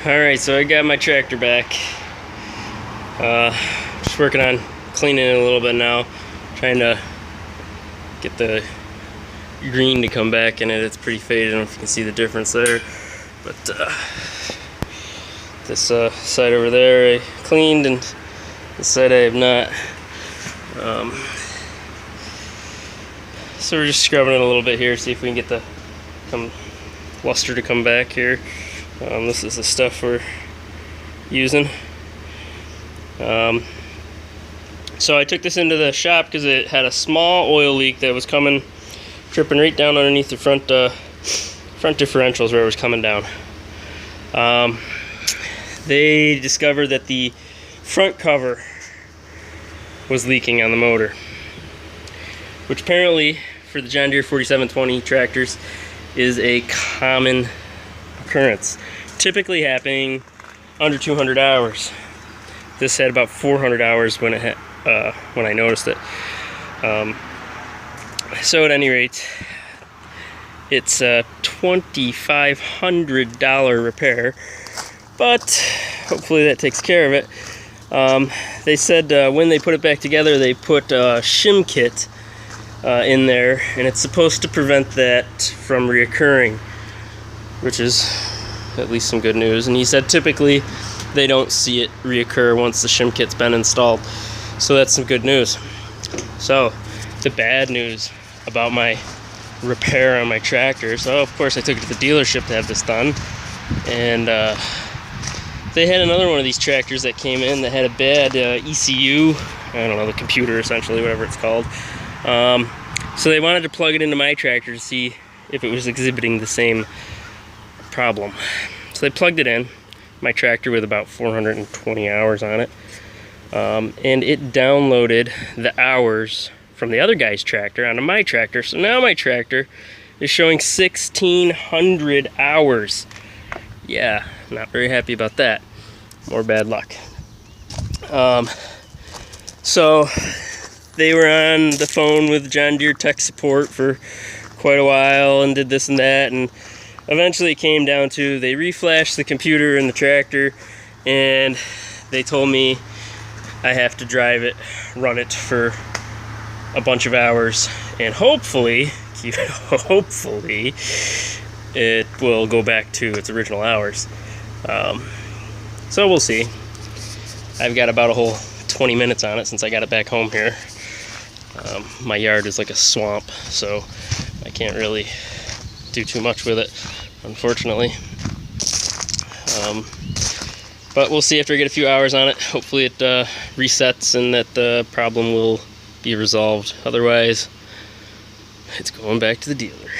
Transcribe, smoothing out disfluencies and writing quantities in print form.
Alright, so I got my tractor back. Just working on cleaning it a little bit now. Trying to get the green to come back in it. It's pretty faded. I don't know if you can see the difference there. But this side over there I cleaned, and this side I have not. So we're just scrubbing it a little bit here, see if we can get the luster to come back here. This is the stuff we're using. So I took this into the shop because it had a small oil leak that was dripping right down underneath the front differentials where it was coming down. They discovered that the front cover was leaking on the motor, which apparently for the John Deere 4720 tractors is a common occurrence, typically happening under 200 hours. This had about 400 hours when I noticed it. So at any rate, it's a $2,500 repair, but hopefully that takes care of it. They said when they put it back together, they put a shim kit in there, and it's supposed to prevent that from reoccurring, which is at least some good news. And he said typically they don't see it reoccur once the shim kit's been installed, so that's some good news. So the bad news about my repair on my tractor, so of course I took it to the dealership to have this done, and they had another one of these tractors that came in that had a bad ECU, I don't know, the computer essentially, whatever it's called. So they wanted to plug it into my tractor to see if it was exhibiting the same problem. So they plugged it in my tractor with about 420 hours on it, and it downloaded the hours from the other guy's tractor onto my tractor. So now my tractor is showing 1,600 hours. Yeah, not very happy about that. More bad luck. So they were on the phone with John Deere tech support for quite a while and did this and that, and eventually it came down to they reflashed the computer in the tractor, and they told me I have to drive it, run it for a bunch of hours, and hopefully it will go back to its original hours. So we'll see. I've got about a whole 20 minutes on it since I got it back home here. My yard is like a swamp, so I can't really do too much with it, unfortunately. But we'll see after I get a few hours on it. Hopefully it resets and that the problem will be resolved. Otherwise, it's going back to the dealer.